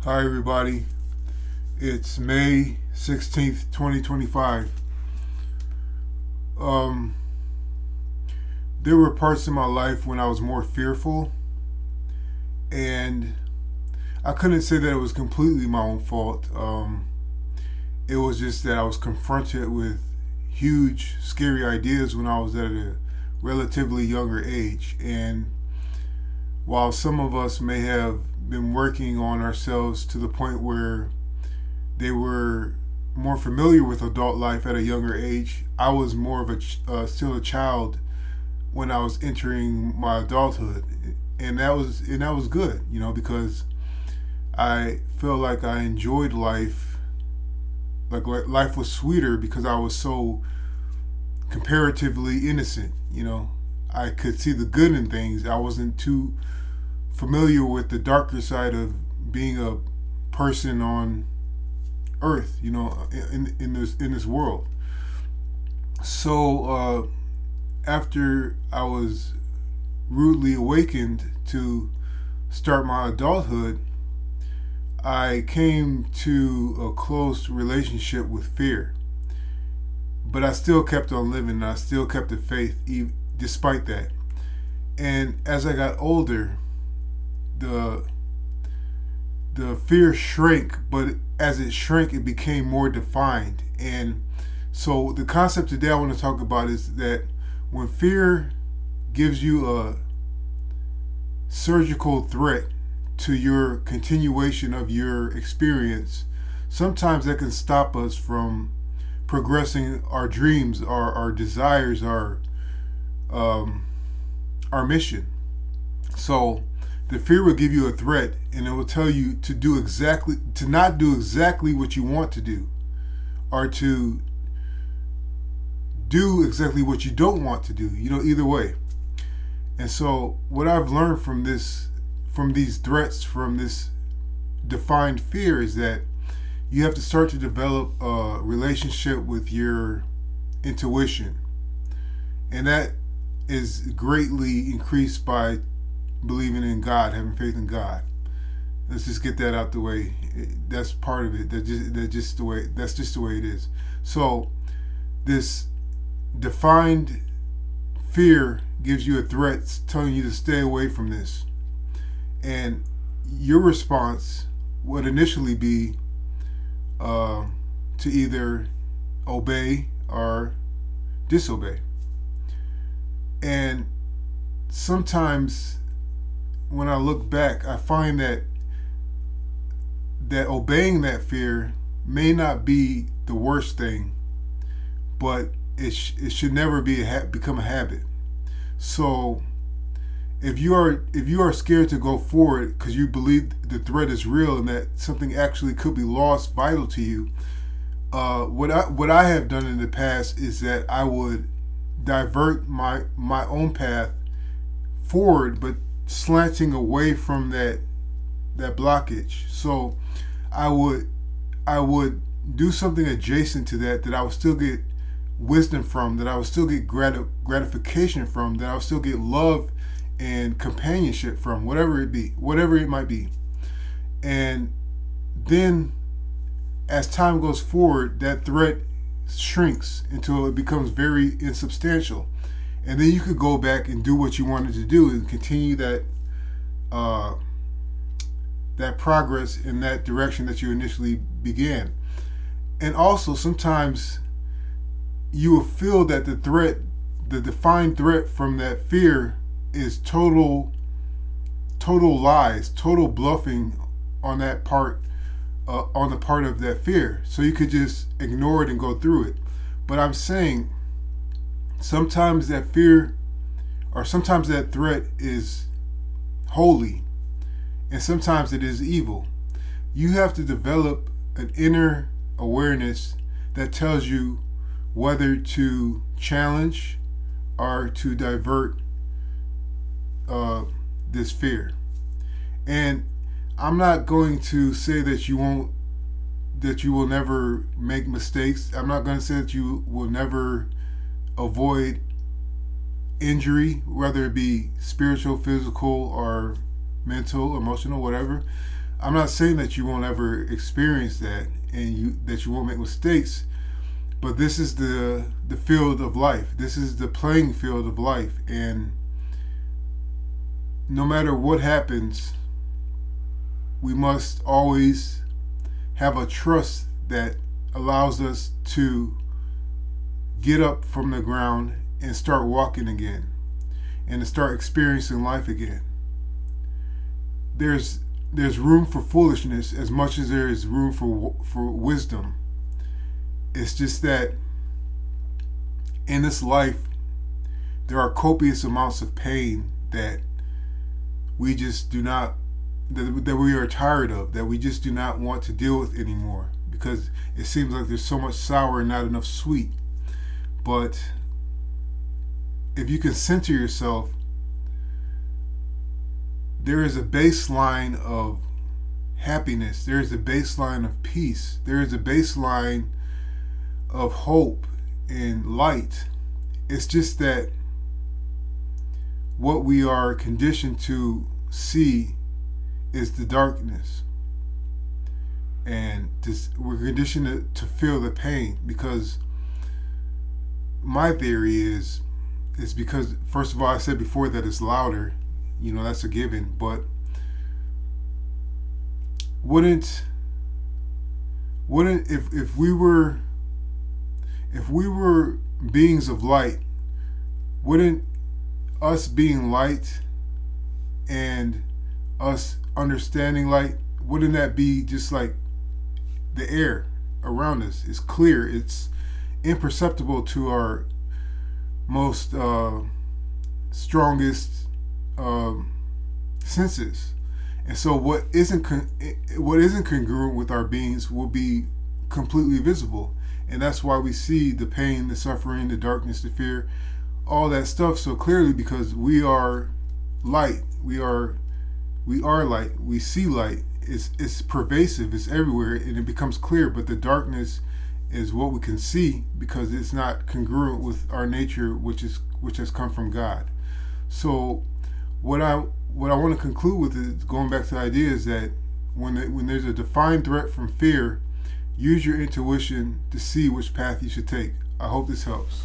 Hi, everybody. It's May 16th, 2025. Um, there were parts in my life when I was more fearful, and I couldn't say that it was completely my own fault. It was just that I was confronted with huge, scary ideas when I was at a relatively younger age. And while some of us may have been working on ourselves to the point where they were more familiar with adult life at a younger age, I was more of still a child when I was entering my adulthood, and that was good, because I felt like I enjoyed life. Like life was sweeter because I was so comparatively innocent. I could see the good in things. I wasn't too familiar with the darker side of being a person on Earth, in this world. So after I was rudely awakened to start my adulthood, I came to a close relationship with fear. But I still kept on living, and I still kept the faith despite that. And as I got older, the the fear shrank, but as it shrank, it became more defined. And so the concept today I want to talk about is that when fear gives you a surgical threat to your continuation of your experience, sometimes that can stop us from progressing our dreams, our desires, um, our mission. So the fear will give you a threat, and it will tell you to not do exactly what you want to do, or to do exactly what you don't want to do. Either way. And so what I've learned from these threats, from this defined fear, is that you have to start to develop a relationship with your intuition, and that is greatly increased by believing in God, having faith in God. Let's just get that out the way. That's part of it. That's just the way it is. So this defined fear gives you a threat telling you to stay away from this. And your response would initially be to either obey or disobey. And sometimes when I look back, I find that obeying that fear may not be the worst thing, but it should never become a habit. So if you are scared to go forward because you believe the threat is real and that something actually could be lost vital to you, what I have done in the past is that I would divert my own path forward, but slanting away from that blockage. So I would do something adjacent to that I would still get wisdom from, that I would still get gratification from, that I would still get love and companionship from, whatever it might be. And then as time goes forward, that threat shrinks until it becomes very insubstantial. And then you could go back and do what you wanted to do and continue uh, that progress in that direction that you initially began. And also, sometimes you will feel that the defined threat from that fear, is total lies, total bluffing on that part, on the part of that fear. So you could just ignore it and go through it. But I'm saying sometimes that fear, or sometimes that threat, is holy, and sometimes it is evil. You have to develop an inner awareness that tells you whether to challenge or to divert this fear. And I'm not going to say that you will never make mistakes. I'm not going to say that you will never avoid injury, whether it be spiritual, physical, or mental, emotional, whatever. I'm not saying that you won't ever experience that and you won't make mistakes, but this is the field of life. This is the playing field of life, and no matter what happens, we must always have a trust that allows us to get up from the ground and start walking again and to start experiencing life again. There's room for foolishness as much as there is room for wisdom. It's just that in this life there are copious amounts of pain that we just do not that we are tired of, that we just do not want to deal with anymore, because it seems like there's so much sour and not enough sweet. But if you can center yourself, there is a baseline of happiness, there is a baseline of peace, there is a baseline of hope and light. It's just that what we are conditioned to see is the darkness, and we're conditioned to feel the pain, because my theory is because, first of all, I said before that it's louder, that's a given, but wouldn't if we were beings of light, wouldn't us being light and us understanding light, wouldn't that be just like the air around us? It's clear, it's imperceptible to our most strongest senses, and so what isn't congruent with our beings will be completely visible, and that's why we see the pain, the suffering, the darkness, the fear, all that stuff so clearly, because we are light. We are light. We see light. It's pervasive. It's everywhere, and it becomes clear. But the darkness is what we can see because it's not congruent with our nature, which has come from God. So, what I want to conclude with is, going back to the idea, is that when there's a defined threat from fear, use your intuition to see which path you should take. I hope this helps.